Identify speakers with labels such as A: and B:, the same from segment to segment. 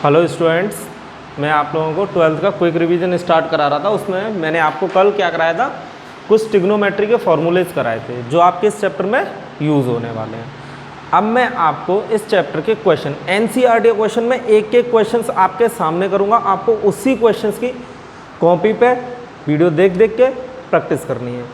A: Hello students, मैं आप लोगों को 12th का क्विक रिवीजन स्टार्ट करा रहा था। उसमें मैंने आपको कल क्या कराया था, कुछ ट्रिग्नोमेट्री के फॉर्मूलेज कराए थे जो आपके इस चैप्टर में यूज़ होने वाले हैं। अब मैं आपको इस चैप्टर के क्वेश्चन एनसीईआरटी क्वेश्चन में एक एक क्वेश्चंस आपके सामने करूँगा। आपको उसी क्वेश्चंस की कॉपी पे वीडियो देख देख के प्रैक्टिस करनी है।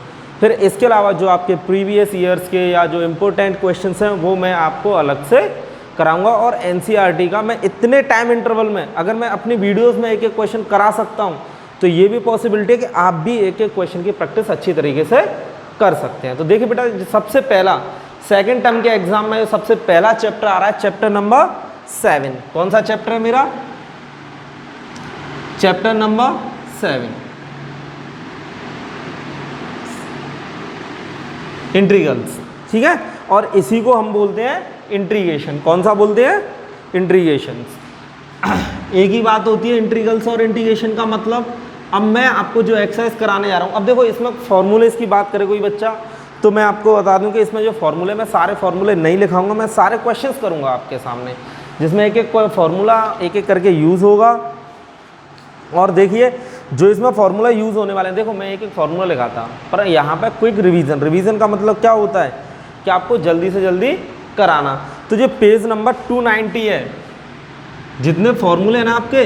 A: फिर इसके अलावा जो आपके प्रीवियस ईयर्स के या जो इम्पोर्टेंट क्वेश्चंस हैं वो मैं आपको अलग से कराऊंगा। और एनसीईआरटी का मैं इतने टाइम इंटरवल में अगर मैं अपनी वीडियोस में एक एक क्वेश्चन करा सकता हूं तो ये भी पॉसिबिलिटी है कि आप भी एक एक क्वेश्चन की प्रैक्टिस अच्छी तरीके से कर सकते हैं। तो देखिए बेटा, सबसे पहला सेकंड टर्म के एग्जाम में सबसे पहला चैप्टर आ रहा है, चैप्टर नंबर 7। कौन सा चैप्टर है मेरा? Chapter number 7, integrals. ठीक है, और इसी को हम बोलते हैं इंटीग्रेशन। कौन सा बोलते हैं? इंटीग्रेशन। एक ही बात होती है इंटीग्रल्स और इंटीग्रेशन का मतलब। अब मैं आपको जो एक्सरसाइज कराने जा रहा हूँ, अब देखो इसमें फॉर्मूलेस की बात करे कोई बच्चा तो मैं आपको बता दूं कि इसमें जो फॉर्मूले, मैं सारे फॉर्मूले नहीं लिखाऊंगा, मैं सारे क्वेश्चंस करूंगा आपके सामने जिसमें एक एक फॉर्मूला एक एक करके यूज़ होगा। और देखिए जो इसमें फॉर्मूला यूज़ होने वाले हैं, देखो मैं एक एक फॉर्मूला लिखाता पर यहाँ पे क्विक रिवीजन का मतलब क्या होता है कि आपको जल्दी से जल्दी कराना। तो जो पेज नंबर 290 है, जितने फॉर्मूले हैं ना आपके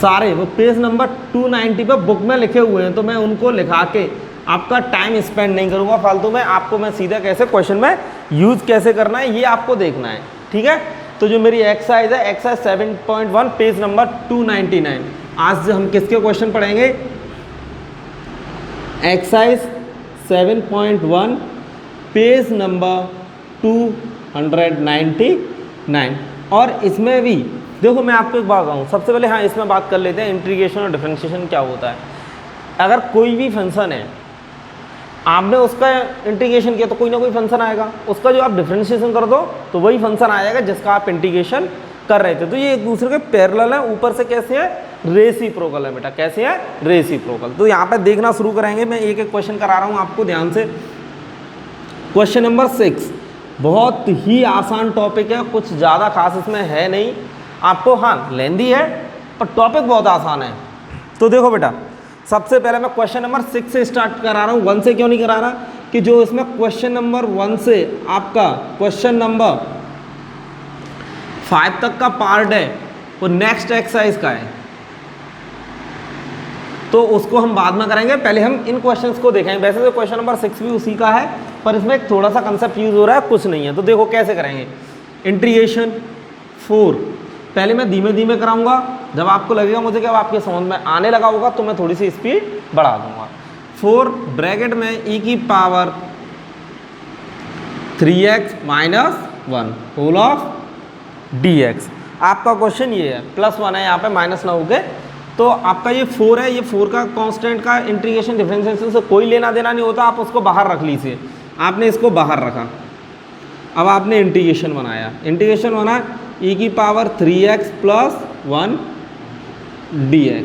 A: सारे, वो पेज नंबर 290 पे बुक में लिखे हुए हैं। तो मैं उनको लिखा के आपका टाइम स्पेंड नहीं करूंगा फालतू में। आपको मैं सीधा कैसे क्वेश्चन में यूज़ कैसे करना है ये आपको देखना है। ठीक है, तो जो मेरी एक्सरसाइज है, एक्सरसाइज 7.1 पेज नंबर 299। आज हम किसके क्वेश्चन पढ़ेंगे? Exercise 7.1 page number 299। और इसमें भी देखो मैं आपको एक बात बताऊँ सबसे पहले। हाँ, इसमें बात कर लेते हैं इंटीग्रेशन और डिफरेंशिएशन क्या होता है। अगर कोई भी फंक्शन है, आपने उसका इंटीग्रेशन किया तो कोई ना कोई फंक्शन आएगा, उसका जो आप डिफरेंशिएशन कर दो तो वही फंक्शन आएगा जिसका आप इंटीग्रेशन कर रहे थे। तो ये एक दूसरे के पैरेलल है, ऊपर से कैसे है? रेसिप्रोकल है बेटा। कैसे है? रेसिप्रोकल। तो यहाँ पे देखना शुरू करेंगे। मैं एक एक क्वेश्चन करा रहा हूँ आपको ध्यान से। क्वेश्चन नंबर 6 बहुत ही आसान टॉपिक है, कुछ ज़्यादा खास इसमें है नहीं आपको। हाँ, लेंदी है पर टॉपिक बहुत आसान है। तो देखो बेटा, सबसे पहले मैं क्वेश्चन नंबर 6 से स्टार्ट करा रहा हूँ। 1 से क्यों नहीं करा रहा? कि जो इसमें क्वेश्चन नंबर 1 से आपका क्वेश्चन नंबर 5 तक का पार्ट है वो नेक्स्ट एक्सरसाइज का है, तो उसको हम बाद में करेंगे। पहले हम इन क्वेश्चंस को देखेंगे। वैसे तो क्वेश्चन नंबर 6 भी उसी का है पर इसमें एक थोड़ा सा कंसेप्ट यूज हो रहा है, कुछ नहीं है। तो देखो कैसे करेंगे। इंटीग्रेशन 4 पहले मैं धीमे धीमे कराऊंगा। जब आपको लगेगा मुझे कि अब आपके समझ में आने लगा होगा तो मैं थोड़ी सी स्पीड बढ़ा दूंगा। 4 ब्रैकेट में e की power 3x minus 1 whole of dx। आपका क्वेश्चन ये है, +1 है यहाँ पे, माइनस ना होके। तो आपका ये 4 है, ये 4 का कांस्टेंट का इंटीग्रेशन डिफरेंशिएशन से कोई लेना देना नहीं होता। आप उसको बाहर रख लीजिए। आपने इसको बाहर रखा, अब आपने इंटीग्रेशन बनाया। इंटीग्रेशन बना e की पावर 3x प्लस 1 dx।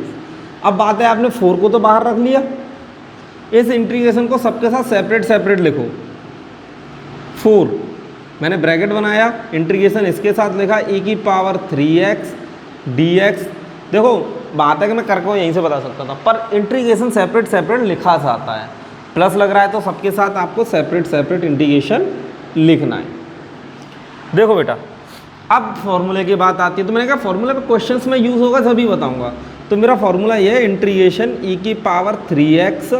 A: अब बात है, आपने 4 को तो बाहर रख लिया। इस इंटीग्रेशन को सबके साथ सेपरेट सेपरेट लिखो। 4 मैंने ब्रैकेट बनाया, इंटीग्रेशन इसके साथ लिखा e की पावर 3x dx। देखो बात है कि मैं करके यहीं से बता सकता था पर इंटीग्रेशन सेपरेट सेपरेट लिखा जाता है। प्लस लग रहा है तो सबके साथ आपको सेपरेट सेपरेट इंटीग्रेशन लिखना है। देखो बेटा, अब फॉर्मूले की बात आती है। तो मैंने कहा फॉर्मूला पे क्वेश्चंस में यूज़ होगा सभी बताऊंगा। तो मेरा फॉर्मूला ये है, इंटीग्रेशन e की पावर 3x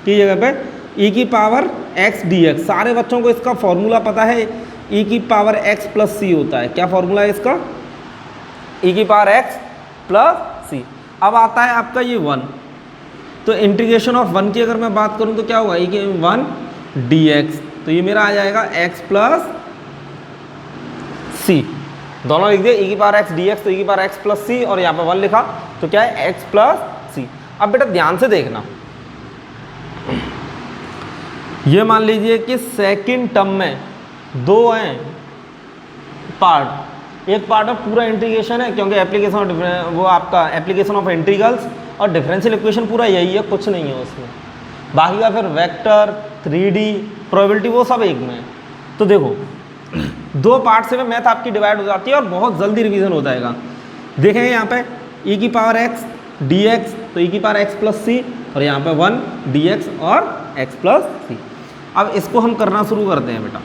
A: की जगह पे e की पावर x dx। सारे बच्चों को इसका फॉर्मूला पता है, e की पावर x प्लस c होता है। क्या फॉर्मूला है इसका? e की पावर x प्लस c। अब आता है आपका ये 1, तो इंटीग्रेशन ऑफ 1 की अगर मैं बात करूं तो क्या होगा? e की 1 dx। तो ये मेरा आ जाएगा x प्लस c। दोनों लिख दिए, e की पावर x dx, तो e की पावर x प्लस c, और यहाँ पर 1 लिखा तो क्या है? x plus c। अब बेटा ध्यान से देखना, ये मान लीजिए कि सेकंड टर्म में 2 हैं पार्ट। एक पार्ट ऑफ पूरा इंटीग्रेशन है क्योंकि एप्लीकेशन ऑफ वो आपका एप्लीकेशन ऑफ इंटीग्रल्स और डिफरेंशियल इक्वेशन पूरा यही है, कुछ नहीं है उसमें। बाकी का फिर वेक्टर 3D प्रोबेबिलिटी वो सब एक में है। तो देखो 2 पार्ट से मैथ आपकी डिवाइड हो जाती है और बहुत जल्दी रिवीजन हो जाएगा। देखेंगे यहाँ पे e की पावर x dx, तो e की पावर x प्लस सी, और यहाँ पे 1 dx और x प्लस सी। अब इसको हम करना शुरू करते हैं बेटा।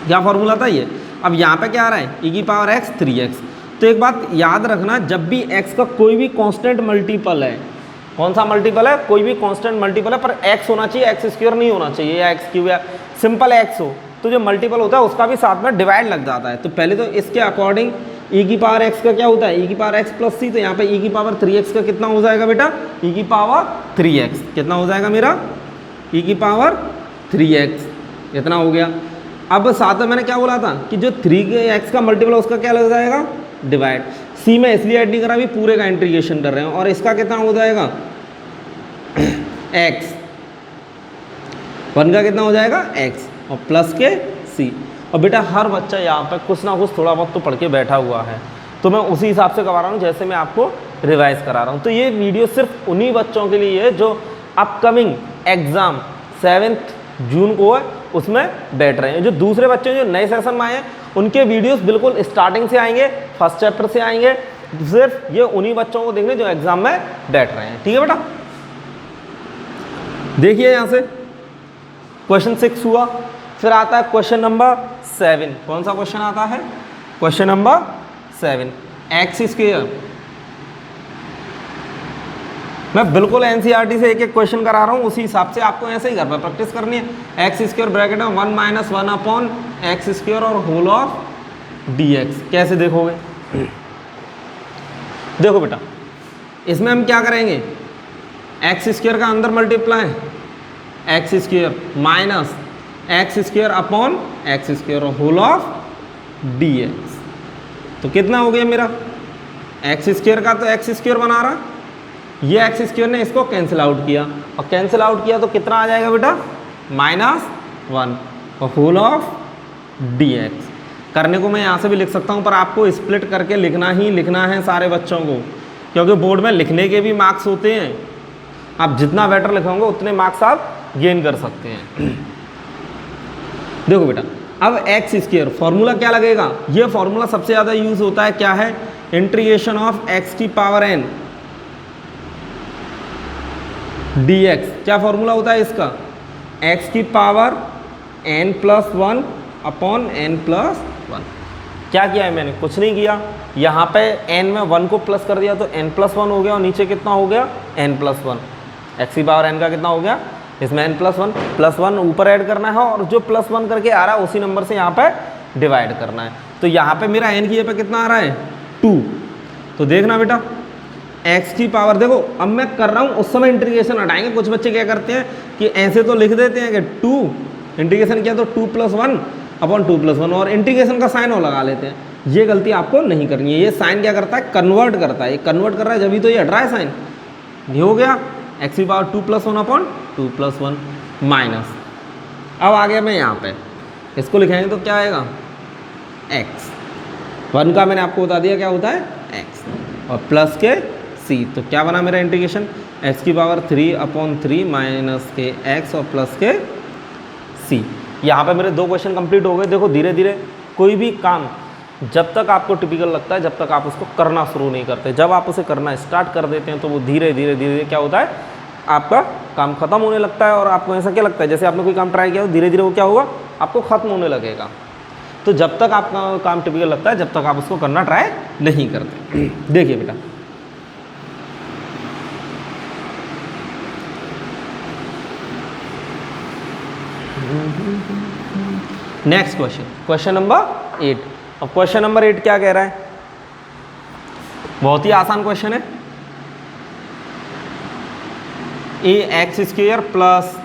A: क्या फॉर्मूला था ये? अब यहाँ पे क्या आ रहा है? e की पावर x 3x। तो एक बात याद रखना, जब भी x का कोई भी कांस्टेंट मल्टीपल है, कौन सा मल्टीपल है? कोई भी कांस्टेंट मल्टीपल है, पर x होना चाहिए, एक्स स्क्वायर नहीं होना चाहिए, या एक्स क्यूब या सिंपल x हो, तो जो मल्टीपल होता है उसका भी साथ में डिवाइड लग जाता है। तो पहले तो इसके अकॉर्डिंग e की पावर x का क्या होता है? e की पावर x प्लस सी, तो यहाँ पे e की पावर 3x का कितना हो जाएगा बेटा? e की पावर 3x कितना हो जाएगा मेरा? e की पावर 3x इतना हो गया। अब साथ में मैंने क्या बोला था कि जो 3x का मल्टीपल है उसका क्या लग जाएगा? डिवाइड। सी में इसलिए ऐड नहीं करा, अभी पूरे का इंटीग्रेशन कर रहे हैं, और इसका कितना हो जाएगा? x, 1 का कितना हो जाएगा? x, और प्लस के c। और बेटा हर बच्चा यहाँ पे कुछ ना कुछ थोड़ा बहुत तो पढ़ के बैठा हुआ है, तो मैं उसी हिसाब से करवा रहा हूँ जैसे मैं आपको रिवाइज करा रहा हूँ। तो ये वीडियो सिर्फ उन्हीं बच्चों के लिए है जो अपकमिंग एग्ज़ाम 7 जून को है उसमें बैठ रहे हैं। जो दूसरे बच्चे जो नए सेशन में आए हैं उनके वीडियोस बिल्कुल स्टार्टिंग से आएंगे, फर्स्ट चैप्टर से आएंगे, सिर्फ ये उन्हीं बच्चों को देखने जो एग्जाम में बैठ रहे हैं। ठीक है बेटा, देखिए यहाँ से क्वेश्चन 6 हुआ, फिर आता है क्वेश्चन नंबर 7। कौन सा क्वेश्चन आता है? Question number 7, x square. मैं बिल्कुल एनसीईआरटी से एक एक क्वेश्चन करा रहा हूँ, उसी हिसाब से आपको ऐसे ही घर पर प्रैक्टिस करनी है। एक्स स्क्वायर ब्रैकेट में 1 - 1 अपॉन एक्स स्क्वायर और होल ऑफ dx। कैसे देखोगे? देखो बेटा, इसमें हम क्या करेंगे? एक्स स्क्वायर का अंदर multiply x square minus x square upon x square और होल ऑफ dx। तो कितना हो गया मेरा? एक्स स्क्वायर का तो एक्स स्क्वायर बना रहा, ये एक्स स्क्वायर ने इसको कैंसिल आउट किया, और कैंसिल आउट किया तो कितना आ जाएगा बेटा? -1 और होल ऑफ dx। करने को मैं यहाँ से भी लिख सकता हूँ, पर आपको स्प्लिट करके लिखना ही लिखना है सारे बच्चों को, क्योंकि बोर्ड में लिखने के भी मार्क्स होते हैं। आप जितना बेटर लिखोगे उतने मार्क्स आप गेन कर सकते हैं। देखो बेटा, अब एक्स स्क्वायर फॉर्मूला क्या लगेगा? ये फॉर्मूला सबसे ज़्यादा यूज होता है, क्या है? इंटीग्रेशन ऑफ एक्स की पावर n dx। क्या फॉर्मूला होता है इसका? x की पावर n+1 अपॉन n+1। क्या किया है मैंने? कुछ नहीं किया, यहाँ पे n में 1 को प्लस कर दिया तो n+1 हो गया, और नीचे कितना हो गया? n+1। x की पावर n का कितना हो गया? इसमें n+1 +1 ऊपर ऐड करना है, और जो +1 करके आ रहा है उसी नंबर से यहाँ पे डिवाइड करना है। तो यहाँ पे मेरा n की जगह पे कितना आ रहा है? 2। तो देखना बेटा, x की पावर, देखो अब मैं कर रहा हूँ उस समय इंटीग्रेशन हटाएंगे। कुछ बच्चे क्या करते हैं कि ऐसे तो लिख देते हैं कि 2 इंटीग्रेशन किया तो 2+1 अपॉन 2+1, और इंटीग्रेशन का साइन और लगा लेते हैं। ये गलती आपको नहीं करनी है। ये साइन क्या करता है? कन्वर्ट करता है। ये कन्वर्ट कर रहा है जब भी तो ये हट रहा है साइन। ये हो गया x की पावर 2+1 अपॉन 2+1 माइनस। अब आ गया मैं यहाँ पे, इसको लिखेंगे तो क्या आएगा? x। 1 का मैंने आपको बता दिया क्या होता है? x, और प्लस के c। तो क्या बना मेरा इंटीग्रेशन? x की पावर 3 अपॉन 3 माइनस के x और प्लस के c। यहाँ पे मेरे 2 क्वेश्चन कंप्लीट हो गए। देखो धीरे धीरे कोई भी काम जब तक आपको टिपिकल लगता है, जब तक आप उसको करना शुरू नहीं करते, जब आप उसे करना स्टार्ट कर देते हैं तो वो धीरे धीरे धीरे क्या होता है? आपका काम खत्म होने लगता है। और आपको ऐसा क्या लगता है जैसे आपने कोई काम ट्राई किया तो धीरे धीरे वो क्या होगा? आपको खत्म होने लगेगा। तो जब तक आपका काम टिपिकल लगता है, जब तक आप उसको करना ट्राई नहीं करते। देखिए बेटा, नेक्स्ट क्वेश्चन, क्वेश्चन नंबर 8। अब क्वेश्चन नंबर 8 क्या कह रहा है? बहुत ही आसान क्वेश्चन है। ax² plus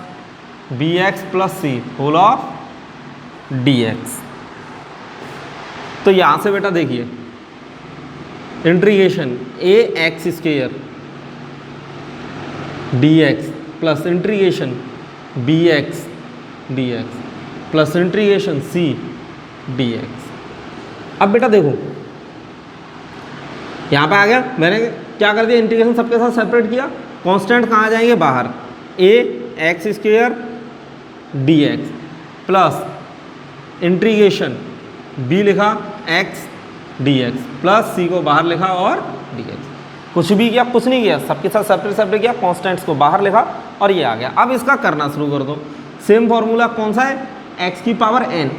A: bx plus c whole of dx। तो यहां से बेटा देखिए, integration ax² dx plus integration bx dx plus integration c dx। अब बेटा देखो, यहाँ पे आ गया, मैंने क्या कर दिया? इंटीग्रेशन सबके साथ सेपरेट किया। कांस्टेंट कहाँ जाएंगे? बाहर। ax² dx plus integration b लिखा x d x plus c को बाहर लिखा और डी एक्स। कुछ भी किया, कुछ नहीं किया, सबके साथ सेपरेट सेपरेट किया, कॉन्स्टेंट्स को बाहर लिखा और ये आ गया। अब इसका करना शुरू कर दो। सेम फॉर्मूला कौन सा है, एक्स की पावर एन।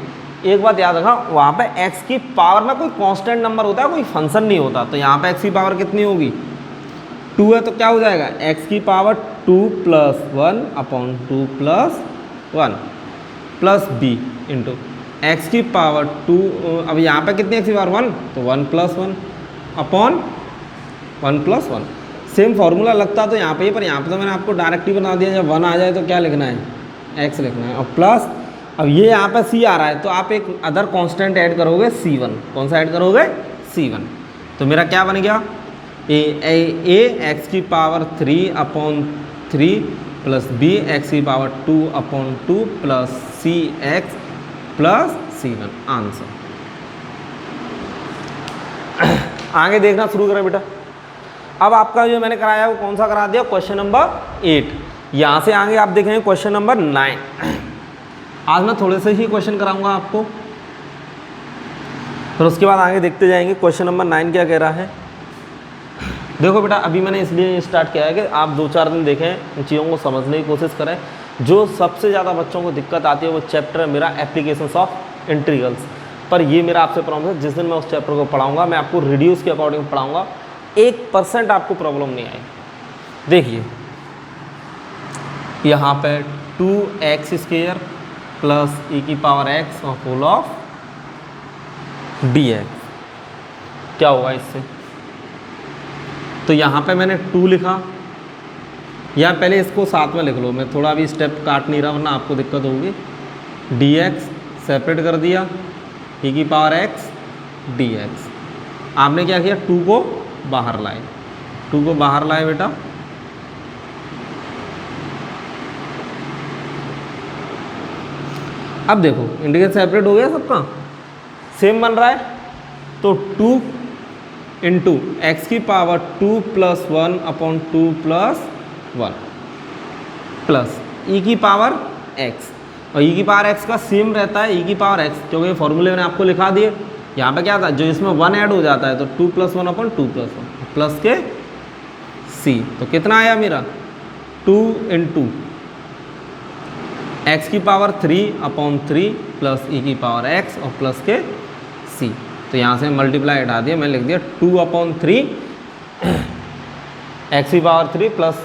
A: एक बात याद रखा, वहाँ पे एक्स की पावर में कोई कांस्टेंट नंबर होता है, कोई फंक्शन नहीं होता। तो यहाँ पे एक्स की पावर कितनी होगी, 2 है, तो क्या हो जाएगा एक्स की power 2 + 1 upon 2 + 1 plus b into x की पावर 2। अब यहाँ पे कितनी एक्स की पावर 1, तो 1 + 1 अपॉन 1 + 1। सेम फॉर्मूला लगता तो यहाँ पे, पर यहाँ पे तो मैंने आपको डायरेक्ट ही बना दिया। जब 1 आ जाए तो क्या लिखना है, एक्स लिखना है। और प्लस अब ये यहाँ पे सी आ रहा है, तो आप एक अदर कांस्टेंट ऐड करोगे c1। कौन सा ऐड करोगे, c1। तो मेरा क्या बन गया, ए एक्स की power 3 upon 3 plus b x की power 2 upon 2 plus c x plus c1 answer. आगे देखना शुरू करें बेटा। अब आपका जो मैंने कराया वो कौन सा करा दिया, क्वेश्चन नंबर 8। यहाँ से आगे आप देखेंगे क्वेश्चन नंबर 9। आज मैं थोड़े से ही क्वेश्चन कराऊंगा आपको, फिर उसके बाद आगे देखते जाएंगे क्वेश्चन नंबर 9 क्या कह रहा है। देखो बेटा, अभी मैंने इसलिए स्टार्ट किया है कि आप 2-4 दिन देखें, इन चीज़ों को समझने की कोशिश करें। जो सबसे ज़्यादा बच्चों को दिक्कत आती है वो चैप्टर है मेरा एप्लीकेशंस ऑफ इंटीग्रल्स। पर ये मेरा आपसे प्रॉब्लम है, जिस दिन मैं उस चैप्टर को पढ़ाऊंगा मैं आपको रिड्यूस के अकॉर्डिंग पढ़ाऊंगा, 1% आपको प्रॉब्लम नहीं आएगी। देखिए यहाँ पे 2x² प्लस e की पावर x और होल ऑफ dx क्या होगा इससे। तो यहाँ पे मैंने 2 लिखा, या पहले इसको साथ में लिख लो, मैं थोड़ा अभी स्टेप काट नहीं रहा वरना आपको दिक्कत होगी। dx सेपरेट कर दिया, e की पावर x dx। आपने क्या किया, 2 को बाहर लाए, 2 को बाहर लाए बेटा। अब देखो इंटीग्रल सेपरेट हो गया, सबका सेम बन रहा है। तो 2 इंटू एक्स की पावर 2 + 1 अपॉन 2 + 1 प्लस ई की पावर x। और ई की पावर x का सेम रहता है, ई की पावर x, क्योंकि फॉर्मूले मैंने आपको लिखा दिए। यहाँ पे क्या था, जो इसमें 1 ऐड हो जाता है तो 2 + 1 अपॉन 2 + 1 प्लस के c। तो कितना आया मेरा, 2 इंटू एक्स की पावर 3 अपॉन 3 प्लस ई की पावर x और प्लस के c। तो यहाँ से मल्टीप्लाई हटा दिया, मैंने लिख दिया 2/3 एक्स की पावर 3 प्लस।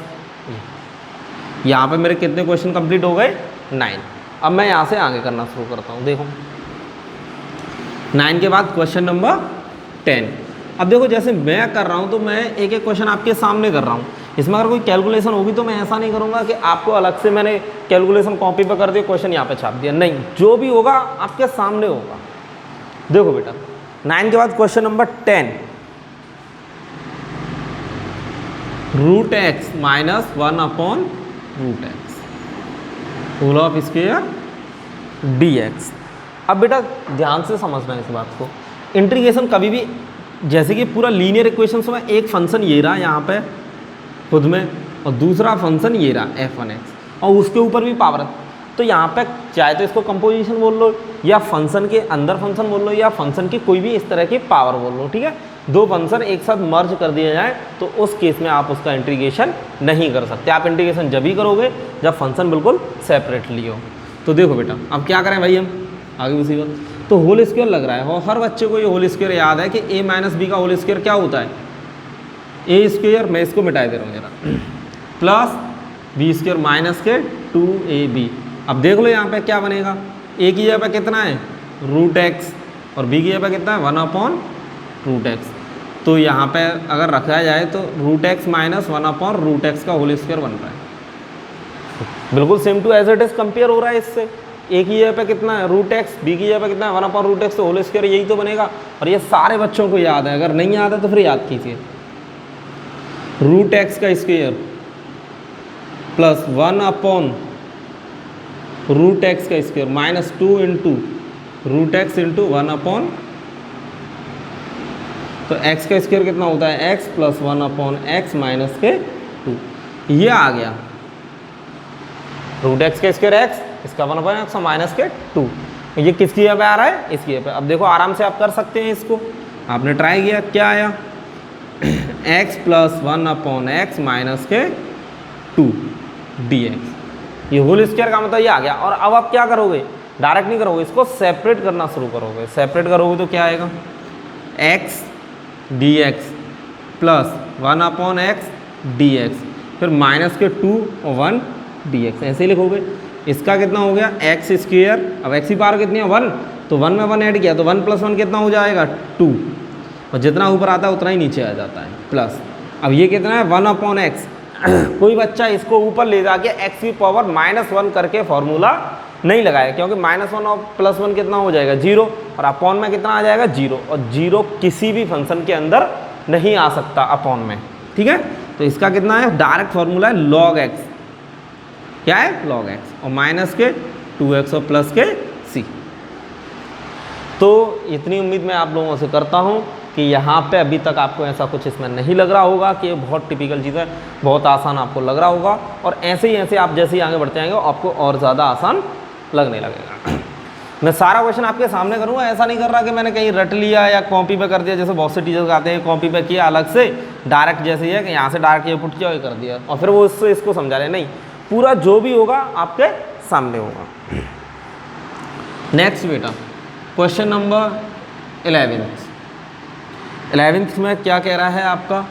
A: यहाँ पे मेरे कितने क्वेश्चन कंप्लीट हो गए, 9। अब मैं यहाँ से आगे करना शुरू करता हूँ। देखो 9 के बाद क्वेश्चन नंबर 10। अब देखो जैसे मैं कर रहा हूँ तो मैं एक एक क्वेश्चन आपके सामने कर रहा हूँ। इसमें अगर कोई कैलकुलेशन होगी तो मैं ऐसा नहीं करूँगा कि आपको अलग से मैंने कैलकुलेशन कॉपी पर कर दिया, क्वेश्चन यहाँ पे छाप दिया, नहीं, जो भी होगा आपके सामने होगा। देखो बेटा 9 के बाद question number 10, √x - 1/√x whole of square dx। अब बेटा ध्यान से समझना है इस बात को। इंटीग्रेशन कभी भी, जैसे कि पूरा लीनियर इक्वेशंस में एक फंक्शन ये रहा यहाँ पे खुद में, और दूसरा फंक्शन ये रहा f1x, और उसके ऊपर भी पावर है। तो यहाँ पे चाहे तो इसको कंपोजिशन बोल लो, या फंक्शन के अंदर फंक्शन बोल लो, या फंक्शन की कोई भी इस तरह की पावर बोल लो, ठीक है। 2 फंक्शन एक साथ मर्ज कर दिया जाए तो उस केस में आप उसका इंटीग्रेशन नहीं कर सकते। आप इंटीग्रेशन जब ही करोगे जब फंक्शन बिल्कुल सेपरेटली हो। तो देखो बेटा अब क्या करें भाई, हम आगे उसी बात। तो होल स्क्वायर लग रहा है, और हर बच्चे को ये होल स्क्वायर याद है कि a - b का होल स्क्वायर क्या होता है, a²। मैं इसको मिटा दे रहा हूँ जरा, प्लस b² माइनस के 2ab। अब देख लो यहाँ पे क्या बनेगा, a की जगह पे कितना है √x और b की जगह पे कितना है 1/√x। तो यहाँ पे अगर रखा जाए तो √x - 1/√x का होल स्क्वायर बन रहा है। बिल्कुल same to as it is compare हो रहा है इससे। a की जगह पे कितना है √x, b की जगह पे कितना है 1/√x, तो होल स्क्वायर यही तो बनेगा। और ये सारे बच्चों को याद है, अगर नहीं याद है तो फिर याद कीजिए। √x का स्क्वायर प्लस 1/√x का square minus 2 into √x into 1/, तो x का स्क्वायर कितना होता है x प्लस 1/x माइनस के 2। ये आ गया √x का स्क्वायर x, इसका 1/x और माइनस के 2। ये किसकी जगह पे आ रहा है, इसकी जगह पे। अब देखो आराम से आप कर सकते हैं इसको, आपने ट्राई किया, क्या आया x प्लस 1/x माइनस के 2 dx, ये होल स्क्वायर का मतलब ये आ गया। और अब आप क्या करोगे, डायरेक्ट नहीं करोगे, इसको सेपरेट करना शुरू करोगे। सेपरेट करोगे तो क्या आएगा, x dx plus 1/x dx, फिर माइनस के 2 और 1 dx, ऐसे ही लिखोगे। इसका कितना हो गया एक्स स्क्वेयर, अब एक्स की पावर कितनी है 1, तो 1 में 1 ऐड किया तो 1 + 1 कितना हो जाएगा 2, और जितना ऊपर आता है उतना ही नीचे आ जाता है प्लस। अब ये कितना है 1/x, कोई बच्चा इसको ऊपर ले जाके x की पावर -1 करके फॉर्मूला नहीं लगाएगा, क्योंकि -1 और +1 कितना हो जाएगा 0, और अपॉन में कितना आ जाएगा 0, और 0 किसी भी फंक्शन के अंदर नहीं आ सकता अपॉन में, ठीक है। तो इसका कितना है, डायरेक्ट फॉर्मूला है log x, क्या है log x, और माइनस के 2x और प्लस के c। तो इतनी उम्मीद मैं आप लोगों से करता हूँ कि यहाँ पे अभी तक आपको ऐसा कुछ इसमें नहीं लग रहा होगा कि ये बहुत टिपिकल चीज़ है, बहुत आसान आपको लग रहा होगा, और ऐसे ही आप जैसे ही आगे बढ़ते जाएंगे आपको और ज़्यादा आसान लगने लगेगा। मैं सारा क्वेश्चन आपके सामने करूँगा, ऐसा नहीं कर रहा कि मैंने कहीं रट लिया या कॉपी पे कर दिया, जैसे बहुत से टीचर्स आते हैं कॉपी पे किया अलग से, डायरेक्ट जैसे ही है कि यहाँ से डायरेक्ट ये पुट किया और कर दिया, और फिर वो उससे इसको समझा रहे, नहीं, पूरा जो भी होगा आपके सामने होगा। नेक्स्ट बेटा क्वेश्चन नंबर 11th में क्या कह रहा है आपका,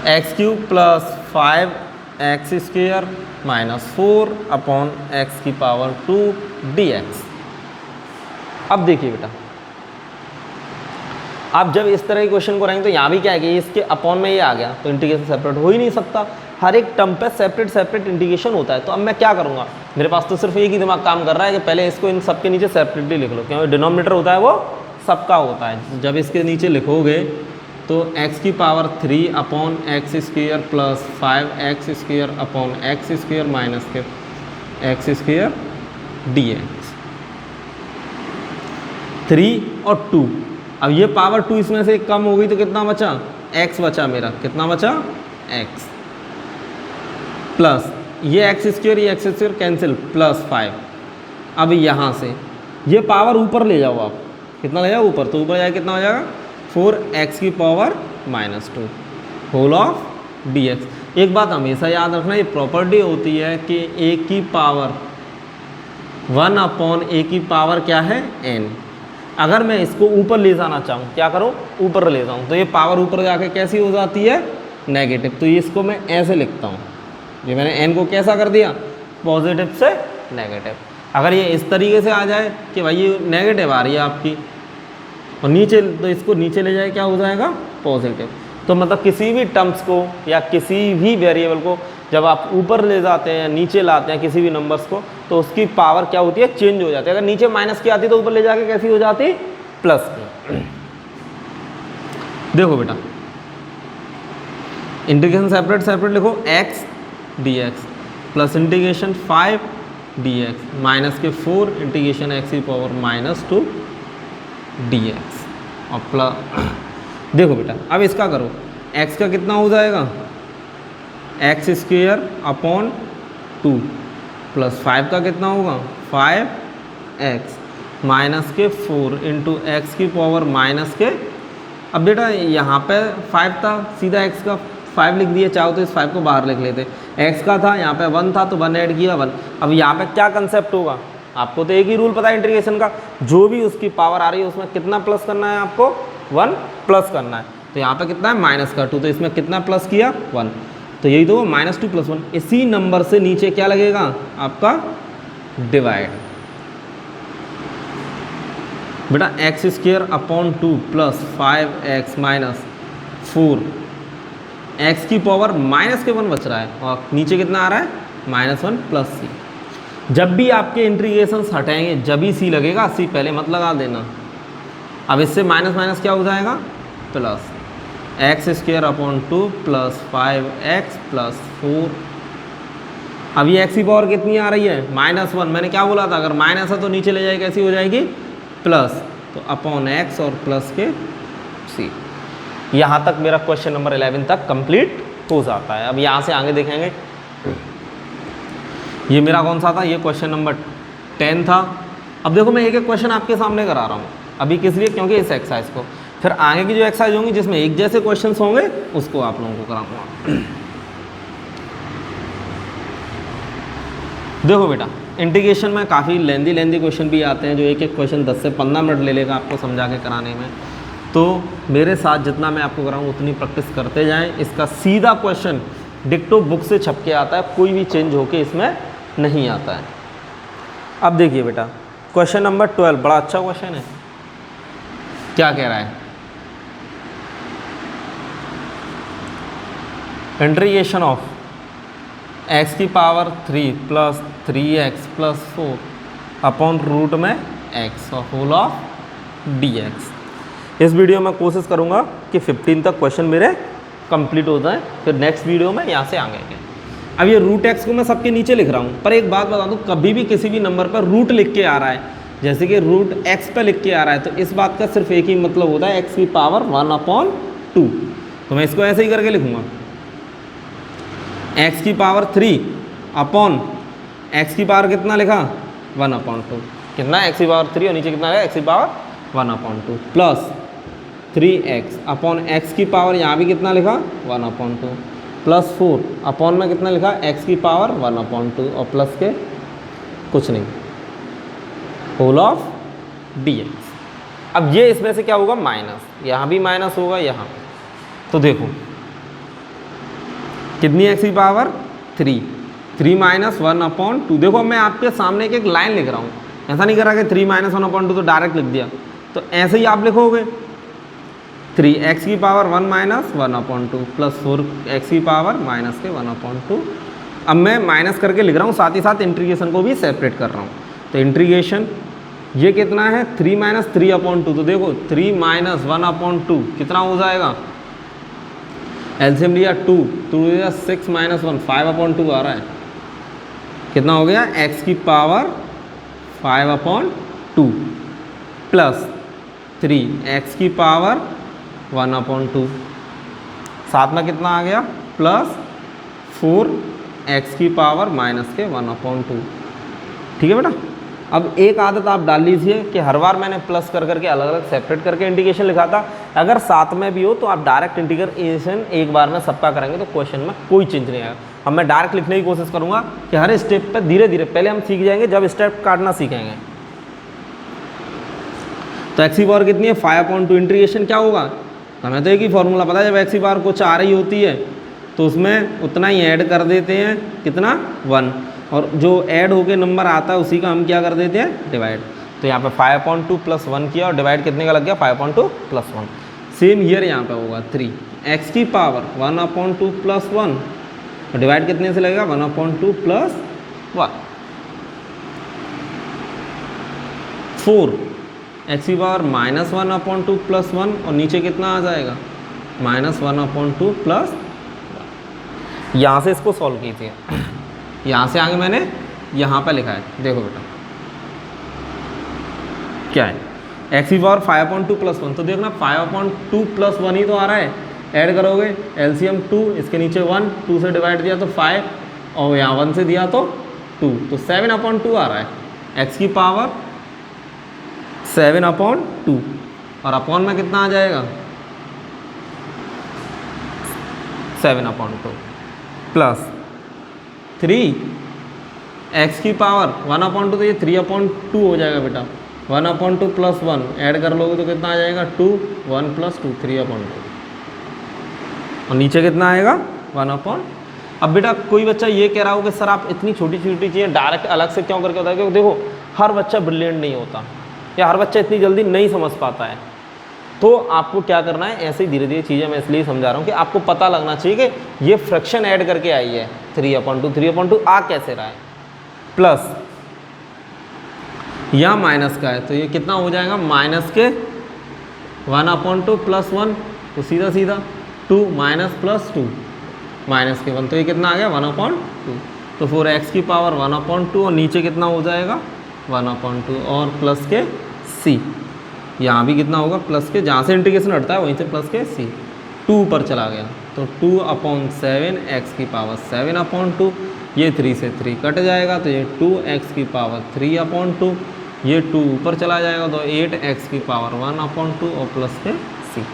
A: x³ + 5x² - 4/x⁴ 2 dx। अब देखिए बेटा, आप जब इस तरह के क्वेश्चन को रहेंगे तो यहाँ भी क्या है कि इसके अपॉन में ये आ गया, तो इंटीग्रेशन सेपरेट हो ही नहीं सकता, हर एक टर्म पे सेपरेट इंटीग्रेशन होता है। तो अब मैं क्या करूँगा, मेरे पास तो सिर्फ एक ही दिमाग काम कर रहा है कि पहले इसको इन सब के नीचे सेपरेटली लिख लो, क्योंकि डिनोमिनेटर होता है वो सबका होता है। जब इसके नीचे लिखोगे तो x³ + 3/x² + 5x² - x² dx, 3 और 2। अब ये पावर 2 इसमें से कम हो गई तो कितना बचा, x बचा मेरा, कितना बचा x, प्लस ये x² ये x² कैंसिल, प्लस 5। अब यहाँ से ये पावर ऊपर ले जाओ आप, कितना ले जाओ ऊपर, तो ऊपर जाए कितना हो जाएगा 4x⁻² होल ऑफ dx। एक बात हमेशा याद रखना, ये प्रॉपर्टी होती है कि a की पावर 1/a की पावर क्या है n। अगर मैं इसको ऊपर ले जाना चाहूँ, क्या करूँ, ऊपर ले जाऊँ, तो ये पावर ऊपर जाके कैसी हो जाती है, नेगेटिव। तो ये इसको मैं ऐसे लिखता हूँ, ये मैंने n को कैसा कर दिया, पॉजिटिव से नेगेटिव। अगर ये इस तरीके से आ जाए कि भाई ये नेगेटिव आ रही है आपकी, और नीचे, तो इसको नीचे ले जाए क्या हो जाएगा, पॉजिटिव। तो मतलब किसी भी टर्म्स को या किसी भी वेरिएबल को जब आप ऊपर ले जाते हैं या नीचे लाते हैं किसी भी नंबर्स को, तो उसकी पावर क्या होती है, चेंज हो जाती है। अगर नीचे माइनस की आती तो ऊपर ले जाके कैसी हो जाती, प्लस की। देखो बेटा, इंटीग्रेशन सेपरेट लिखो, x dx plus integration 5 dx minus के 4 इंटीग्रेशन x⁻² dx, और प्लस, देखो बेटा अब इसका करो, x का कितना हो जाएगा, x² / 2 प्लस 5 का कितना होगा 5x माइनस के 4 × x⁻²। अब बेटा यहाँ पे 5 था, सीधा x का 5 लिख दिए, चाहो तो इस 5 को बाहर लिख लेते, x का था यहाँ पे 1 था तो 1 ऐड किया 1। अब यहाँ पे क्या कंसेप्ट होगा, आपको तो एक ही रूल पता है इंटीग्रेशन का, जो भी उसकी पावर आ रही है उसमें कितना प्लस करना है आपको, 1 प्लस करना है। तो यहाँ पे कितना है -2, तो इसमें कितना प्लस किया 1, तो यही तो -2 + 1। इसी नंबर से नीचे क्या लगेगा आपका डिवाइड, बेटा x² / 2 plus 5x minus 4, x की पावर -1 बच रहा है, और नीचे कितना आ रहा है -1 प्लस c। जब भी आपके इंटीग्रेशंस हटाएंगे जब ही c लगेगा, c पहले मत लगा देना। अब इससे माइनस क्या हो जाएगा, plus x² / 2 plus 5x plus 4। अब ये x की पावर कितनी आ रही है -1, मैंने क्या बोला था, अगर माइनस है तो नीचे ले जाए कैसी हो जाएगी प्लस, तो अपॉन x और प्लस के c। यहाँ तक मेरा क्वेश्चन नंबर 11 तक कंप्लीट हो जाता है। अब यहाँ से आगे देखेंगे, ये मेरा कौन सा था, ये क्वेश्चन नंबर 10 था। अब देखो मैं एक एक क्वेश्चन आपके सामने करा रहा हूँ अभी, किस लिए? क्योंकि इस एक्सरसाइज को, फिर आगे की जो एक्सरसाइज होंगी जिसमें एक जैसे क्वेश्चन होंगे उसको आप लोगों को कराऊंगा। देखो बेटा, इंटीग्रेशन में काफ़ी लेंदी क्वेश्चन भी आते हैं जो एक एक क्वेश्चन 10 से 15 मिनट ले लेगा आपको समझा के कराने में। तो मेरे साथ जितना मैं आपको कराऊँ उतनी प्रैक्टिस करते जाएं। इसका सीधा क्वेश्चन डिक्टो बुक से छप के आता है, कोई भी चेंज होके इसमें नहीं आता है। अब देखिए बेटा, क्वेश्चन नंबर 12 बड़ा अच्छा क्वेश्चन है। क्या कह रहा है? इंटीग्रेशन ऑफ x की power 3 plus 3x plus 4 upon root में x और होल ऑफ dx। इस वीडियो में कोशिश करूंगा कि 15 तक क्वेश्चन मेरे कंप्लीट हो जाए, फिर नेक्स्ट वीडियो में यहाँ से आगे के। अब ये रूट x को मैं सबके नीचे लिख रहा हूँ, पर एक बात बता दूँ, कभी भी किसी भी नंबर पर रूट लिख के आ रहा है, जैसे कि रूट x पे लिख के आ रहा है, तो इस बात का सिर्फ एक ही मतलब होता है, x की पावर 1/2। तो मैं इसको ऐसे ही करके लिखूंगा, x की पावर 3 अपॉन x की पावर कितना लिखा? 1/2। कितना? x की पावर 3 और नीचे कितना है? x की power 1/2 plus 3x upon x की पावर यहाँ भी कितना लिखा? 1/2 प्लस 4 अपॉन में कितना लिखा? x की पावर 1/2 और प्लस के कुछ नहीं, होल ऑफ dx। अब ये इसमें से क्या होगा? माइनस, यहाँ भी माइनस होगा यहाँ। तो देखो कितनी x की पावर 3 माइनस 1/2। देखो मैं आपके सामने एक लाइन लिख रहा हूँ, ऐसा नहीं करा कि 3 माइनस 1/2 तो डायरेक्ट लिख दिया, तो ऐसे ही आप लिखोगे 3x की पावर 1 माइनस 1/2 प्लस 4x की पावर माइनस के 1/2। अब मैं माइनस करके लिख रहा हूँ, साथ ही साथ इंटीग्रेशन को भी सेपरेट कर रहा हूँ। तो इंटीग्रेशन ये कितना है? 3 माइनस 3/2। तो देखो 3 माइनस 1/2 कितना हो जाएगा? एलसीएम लिया 2 6 माइनस 1 5/2 आ रहा है। कितना हो गया? x की पावर 5/2 प्लस 3x की पावर 1/2, साथ में कितना आ गया? प्लस 4x की पावर माइनस के 1/2। ठीक है बेटा। अब एक आदत आप डाल लीजिए कि हर बार मैंने प्लस कर करके अलग अलग सेपरेट करके इंटीग्रेशन लिखा था, अगर साथ में भी हो तो आप डायरेक्ट इंटीग्रेशन एक बार में सबका करेंगे तो क्वेश्चन में कोई चेंज नहीं आएगा। अब मैं डायरेक्ट लिखने की कोशिश करूंगा कि हर स्टेप पर धीरे धीरे, पहले हम सीख जाएंगे जब स्टेप काटना सीखेंगे। तो x की पावर कितनी है? 5/2। इंटीग्रेशन क्या होगा? हमें तो एक ही फॉर्मूला पता है, जब x की पावर कुछ आ रही होती है तो उसमें उतना ही ऐड कर देते हैं, कितना? 1, और जो ऐड होके नंबर आता है उसी का हम क्या कर देते हैं? डिवाइड। तो यहाँ पे 5/2 प्लस 1 किया और डिवाइड कितने का लग गया? 5/2 प्लस 1। सेम ईयर यहाँ पे होगा 3x की पावर 1/2 प्लस 1 और डिवाइड कितने से लगेगा? 1/2 प्लस 1। 4x की पावर माइनस 1/2 प्लस 1 और नीचे कितना आ जाएगा? Minus 1/2 plus 1। यहाँ से इसको सॉल्व कीजिए, यहाँ से आगे मैंने यहाँ पे लिखा है। देखो बेटा क्या है? x की पावर 5/2 प्लस 1, तो देखना 5/2 प्लस 1 ही तो आ रहा है। ऐड करोगे एलसीएम 2, इसके नीचे 1, 2 से डिवाइड दिया तो 5 और यहाँ 1 से दिया तो 2, तो 7/2 आ रहा है। x की पावर 7/2 और अपॉन में कितना आ जाएगा? 7/2 प्लस 3x की पावर 1/2, तो ये 3/2 हो जाएगा बेटा। 1/2 प्लस 1 ऐड कर लोगे तो कितना आ जाएगा? 2, 1 प्लस 2 3/2 और नीचे कितना आएगा? 1/। अब बेटा कोई बच्चा ये कह रहा हो कि सर आप इतनी छोटी छोटी चीज़ें डायरेक्ट अलग से क्यों करके बताए? क्योंकि देखो हर बच्चा ब्रिलियंट नहीं होता या हर बच्चा इतनी जल्दी नहीं समझ पाता है। तो आपको क्या करना है, ऐसे ही धीरे धीरे चीज़ें मैं इसलिए समझा रहा हूँ कि आपको पता लगना चाहिए कि ये फ्रैक्शन ऐड करके आई है। 3/2 आ कैसे रहा है? प्लस यहाँ माइनस का है तो ये कितना हो जाएगा? माइनस के 1/2 प्लस 1, तो सीधा सीधा 2 माइनस प्लस 2 माइनस के 1, तो ये कितना आ गया? 1/2। तो 4x की पावर 1/2 और नीचे कितना हो जाएगा? 1/2 और प्लस के c, यहाँ भी कितना होगा? प्लस के, जहाँ से इंटीग्रेशन हटता है वहीं से प्लस के c, 2 ऊपर चला गया तो 2/7 x की पावर 7/2, ये 3 से 3 कट जाएगा तो ये 2x की पावर 3/2, ये 2 ऊपर चला जाएगा तो 8x की पावर 1/2 और प्लस के c।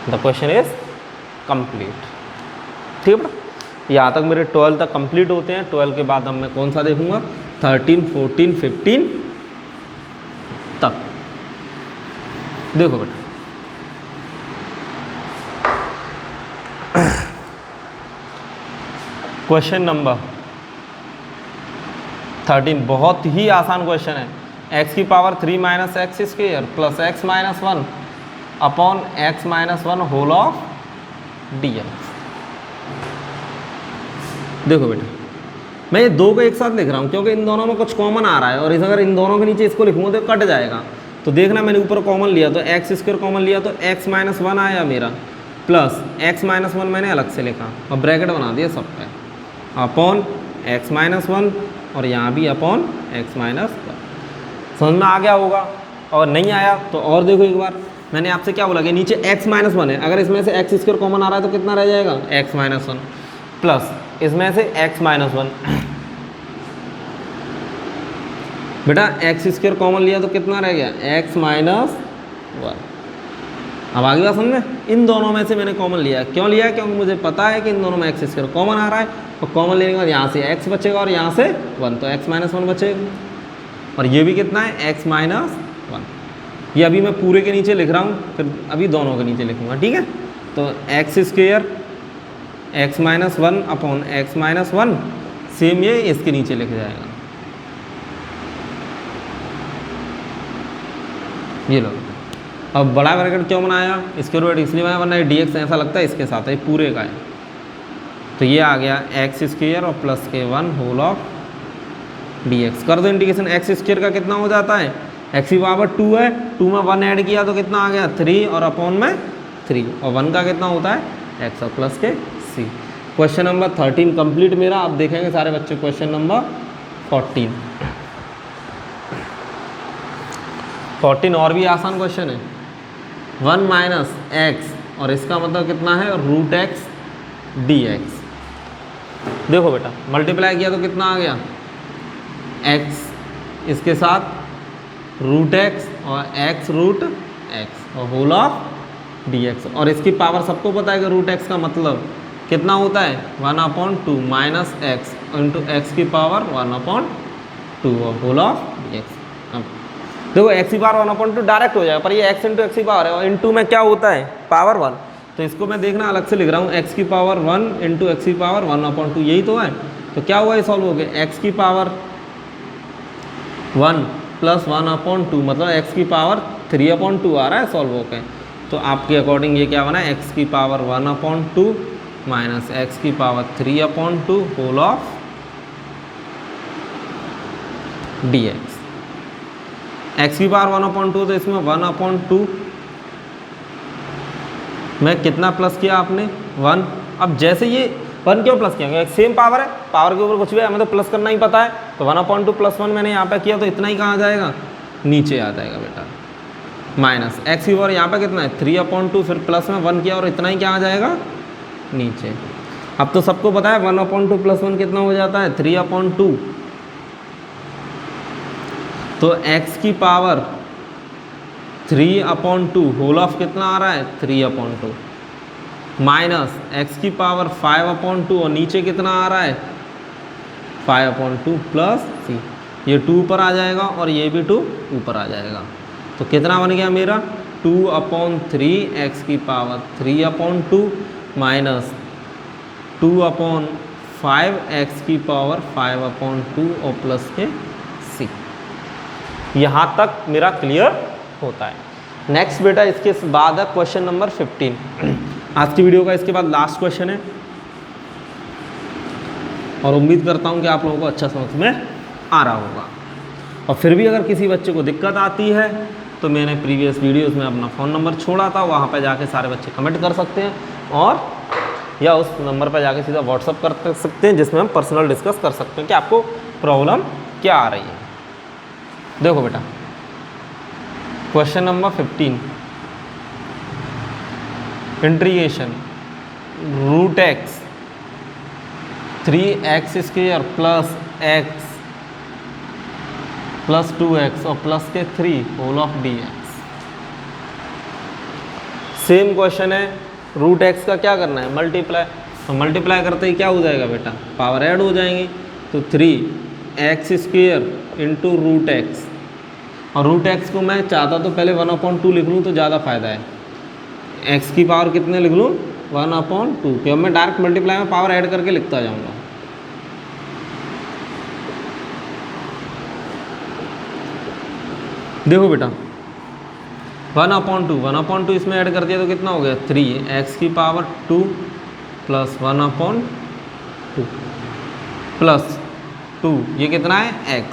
A: The question is complete. ठीक है बेटा, यहाँ तक मेरे 12 तक कंप्लीट होते हैं। 12 के बाद अब मैं कौन सा देखूंगा, 13, 14, 15 तक। देखो बेटा, क्वेश्चन नंबर 13 बहुत ही आसान क्वेश्चन है। x की power 3 minus x square plus x minus 1 upon x minus 1 whole of dx। देखो बेटा, मैं ये दो को एक साथ लिख रहा हूँ क्योंकि इन दोनों में कुछ कॉमन आ रहा है, और इस अगर इन दोनों के नीचे इसको लिखूंगा तो कट जाएगा। तो देखना, मैंने ऊपर कॉमन लिया तो एक्स स्क्वायर कॉमन लिया तो x माइनस 1 आया मेरा, प्लस x माइनस 1 मैंने अलग से लिखा और ब्रैकेट बना दिया सब पे, अपॉन x माइनस 1 और यहाँ भी अपॉन x माइनस 1। समझ में आ गया होगा, और नहीं आया तो और देखो एक बार। मैंने आपसे क्या बोला कि नीचे x माइनस 1 है, अगर इसमें से x स्क्वायर कॉमन आ रहा है तो कितना रह जाएगा, x माइनस 1 प्लस इसमें से x माइनस 1। बेटा x स्क्वायर कॉमन लिया तो कितना रह गया, x माइनस 1। अब आगे बात समझे, इन दोनों में से मैंने कॉमन लिया। क्यों लिया, क्योंकि मुझे पता है कि इन दोनों में एक्स स्क्वायर कॉमन आ रहा है, और कॉमन लेने के बाद यहाँ से x बचेगा और यहाँ से 1, तो x माइनस 1 बचेगा। और ये भी कितना है, x माइनस 1। ये अभी मैं पूरे के नीचे लिख रहा हूँ, फिर अभी दोनों के नीचे लिखूँगा, ठीक है। तो x square x minus 1 upon x minus 1, same ये इसके नीचे लिख जाएगा। ये लो, अब बड़ा ब्रैकेट क्यों बनाया, स्क्वायर रूट इसलिए बनाया, वरना dx ऐसा लगता है इसके साथ है, पूरे का है। तो ये आ गया एक्स स्क्वायर और प्लस के 1 होल ऑफ dx। कर दो इंटीग्रेशन, एक्स स्क्वायर का कितना हो जाता है, x की पावर 2 है, 2 में 1 ऐड किया तो कितना आ गया 3, और अपॉन में 3, और 1 का कितना होता है x और प्लस के c। क्वेश्चन नंबर 13 कंप्लीट मेरा। आप देखेंगे सारे बच्चे क्वेश्चन नंबर 14 और भी आसान क्वेश्चन है। 1 माइनस एक्स और इसका मतलब कितना है, रूट एक्स dx। देखो बेटा, मल्टीप्लाई किया तो कितना आ गया, x इसके साथ रूट एक्स और x रूट x और होल ऑफ dx। और इसकी पावर सबको पता है कि रूट एक्स का मतलब कितना होता है, 1/2 माइनस एक्स इंटू एक्स की पावर 1/2 और होल ऑफ dx। देखो x की पावर 1/2 डायरेक्ट हो जाएगा, पर ये x इंटू एक्स की पावर है, और इंटू में क्या होता है, पावर 1। तो इसको मैं देखना अलग से लिख रहा हूँ, x की पावर 1 इंटू एक्स की पावर 1/2, यही तो है। तो क्या हुआ, ये सॉल्व हो गया, x की पावर 1 प्लस 1/2 मतलब x की पावर 3/2 आ रहा है सॉल्व हो के। तो आपके अकॉर्डिंग ये क्या बना, x की पावर 1/2 माइनस x की power 3/2 whole of dx। x की पावर 1/2 तो इसमें 1/2 में कितना प्लस किया आपने, 1। अब जैसे ये 1 क्यों प्लस किया, सेम पावर है, पावर के ऊपर कुछ भी है, हमें तो प्लस करना ही पता है। तो 1/2 प्लस 1 मैंने यहाँ पे किया तो इतना ही कहाँ जाएगा, नीचे आ जाएगा बेटा। माइनस एक्स की पावर यहाँ पे कितना है 3/2, फिर प्लस में 1 किया और इतना ही क्या आ जाएगा, नीचे। अब तो सबको पता है 1/2 प्लस 1 कितना हो जाता है, 3/2। तो x की पावर 3/2 होल ऑफ कितना आ रहा है, 3/2 माइनस x की पावर 5/2 और नीचे कितना आ रहा है, 5/2 प्लस c। ये 2 ऊपर आ जाएगा और ये भी 2 ऊपर आ जाएगा। तो कितना बन गया मेरा, 2/3 x की पावर 3/2 माइनस 2/5 x की पावर 5/2 और प्लस के c। यहाँ तक मेरा क्लियर होता है। नेक्स्ट बेटा इसके बाद है क्वेश्चन नंबर 15। आज की वीडियो का इसके बाद लास्ट क्वेश्चन है, और उम्मीद करता हूँ कि आप लोगों को अच्छा समझ में आ रहा होगा। और फिर भी अगर किसी बच्चे को दिक्कत आती है तो मैंने प्रीवियस वीडियोस में अपना फ़ोन नंबर छोड़ा था, वहाँ पर जाके सारे बच्चे कमेंट कर सकते हैं, और या उस नंबर पर जाके सीधा व्हाट्सअप कर सकते हैं, जिसमें हम पर्सनल डिस्कस कर सकते हैं कि आपको प्रॉब्लम क्या आ रही है। देखो बेटा, question number 15, integration root x 3x² plus x plus 2x और प्लस के 3 whole of dx। Same question है, रूट एक्स का क्या करना है, मल्टीप्लाई। तो मल्टीप्लाई करते ही क्या हो जाएगा बेटा, पावर ऐड हो जाएंगी। तो 3x² इंटू रूट एक्स, और रूट एक्स को मैं चाहता तो पहले 1/2 लिख लूँ तो ज़्यादा फायदा है। x की पावर कितने लिख लूँ, 1/2, कि अब मैं डायरेक्ट मल्टीप्लाई में पावर ऐड करके लिखता जाऊँगा। देखो बेटा 1/2 इसमें ऐड कर दिया तो कितना हो गया, 3x की पावर 2 प्लस 1/2 प्लस 2, ये कितना है x।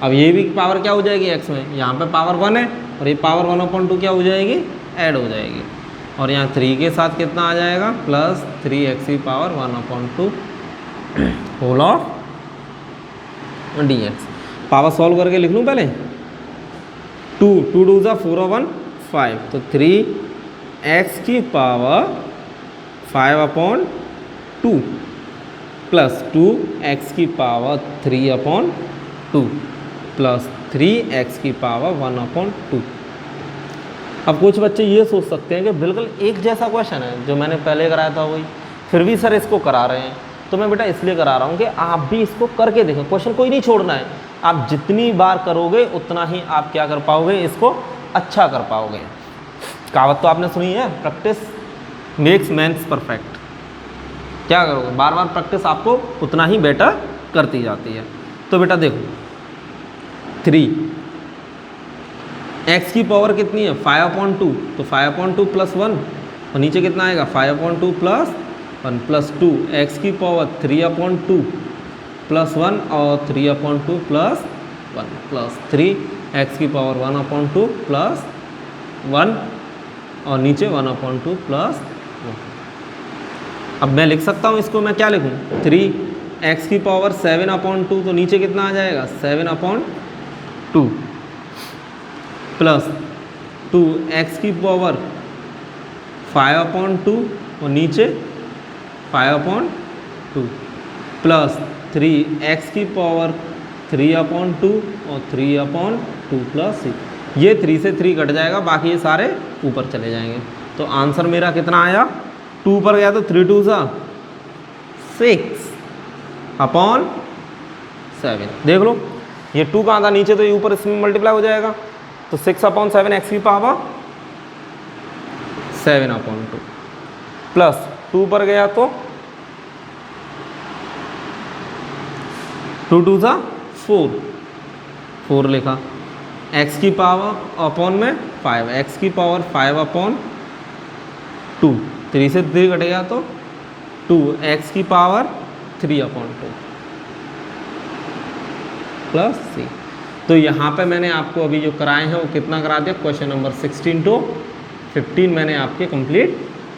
A: अब ये भी पावर क्या हो जाएगी x में, यहाँ पे पावर 1 है और ये पावर 1/2 क्या हो जाएगी, ऐड हो जाएगी। और यहाँ 3 के साथ कितना आ जाएगा, प्लस 3x की power 1/2 whole of dx। Power solve करके लिख लूँ पहले, 2 2 = 4 और 1 5, तो 3x की पावर 5/2 प्लस 2x की पावर 3/2 प्लस 3x की पावर 1/2। अब कुछ बच्चे ये सोच सकते हैं कि बिल्कुल एक जैसा क्वेश्चन है जो मैंने पहले कराया था वही, फिर भी सर इसको करा रहे हैं। तो मैं बेटा इसलिए करा रहा हूँ कि आप भी इसको करके देखें, क्वेश्चन कोई नहीं छोड़ना है। आप जितनी बार करोगे उतना ही आप क्या कर पाओगे, इसको अच्छा कर पाओगे। कहावत तो आपने सुनी है, प्रैक्टिस मेक्स मैन्स परफेक्ट। क्या करोगे, बार बार प्रैक्टिस आपको उतना ही बेटर करती जाती है। तो बेटा देखो 3x की पावर कितनी है, 5/2, तो 5/2 प्लस 1 और नीचे कितना आएगा, 5/2 प्लस 1 प्लस 2, x की पावर 3/2 प्लस 1 और 3/2 प्लस 1 प्लस 3x की पावर 1/2 प्लस 1 और नीचे 1/2 प्लस 1। अब मैं लिख सकता हूँ इसको, मैं क्या लिखूँ, 3x की पावर 7/2, तो नीचे कितना आ जाएगा, 7/2 प्लस 2x की पावर 5/2 और नीचे 5/2 प्लस 3x की पावर 3/2 और 3/2 प्लस 6। ये 3 से 3 कट जाएगा, बाकी ये सारे ऊपर चले जाएंगे। तो आंसर मेरा कितना आया, 2 पर गया तो 3 2 6/7। देख लो ये 2 कहाँ था, नीचे, तो ये ऊपर इसमें मल्टीप्लाई हो जाएगा। तो 6/7 x की पावर 7/2 प्लस 2 पर गया तो 2 2 4 लिखा, x की पावर अपॉन में 5, x की पावर 5/2, 3 से 3 कट गया तो 2x की पावर 3/2 प्लस 3। तो यहाँ पे मैंने आपको अभी जो कराए हैं वो कितना करा दिया, क्वेश्चन नंबर 16 to 15 मैंने आपके कंप्लीट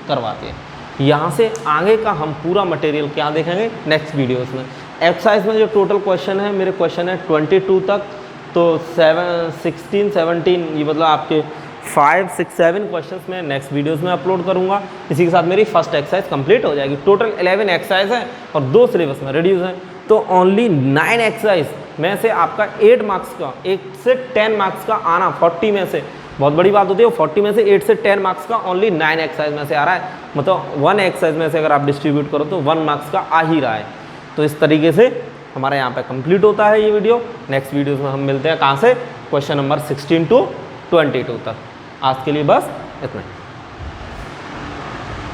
A: करवा दिए। यहाँ से आगे का हम पूरा मटेरियल क्या देखेंगे नेक्स्ट वीडियोस में। एक्सरसाइज में जो टोटल क्वेश्चन है, मेरे क्वेश्चन है 22 तक, तो 16 17 ये मतलब आपके 5 6 7 क्वेश्चंस मैं नेक्स्ट वीडियोस में अपलोड करूँगा। इसी के साथ मेरी फर्स्ट एक्सरसाइज कंप्लीट हो जाएगी। टोटल 11 एक्सरसाइज है और 2 सिलेबस में रिड्यूस हैं, तो ओनली 9 एक्सरसाइज में से आपका 8 मार्क्स का, 8 से 10 मार्क्स का आना 40 में से बहुत बड़ी बात होती है। 40 में से 8 से 10 मार्क्स का ओनली 9 एक्सरसाइज में से आ रहा है, मतलब 1 एक्सरसाइज में से अगर आप डिस्ट्रीब्यूट करो तो 1 मार्क्स का आ ही रहा है। तो इस तरीके से हमारे यहाँ पे कंप्लीट होता है ये वीडियो। नेक्स्ट वीडियोस में हम मिलते हैं कहाँ से, क्वेश्चन नंबर 16 to 22 तक। आज के लिए बस इतना ही।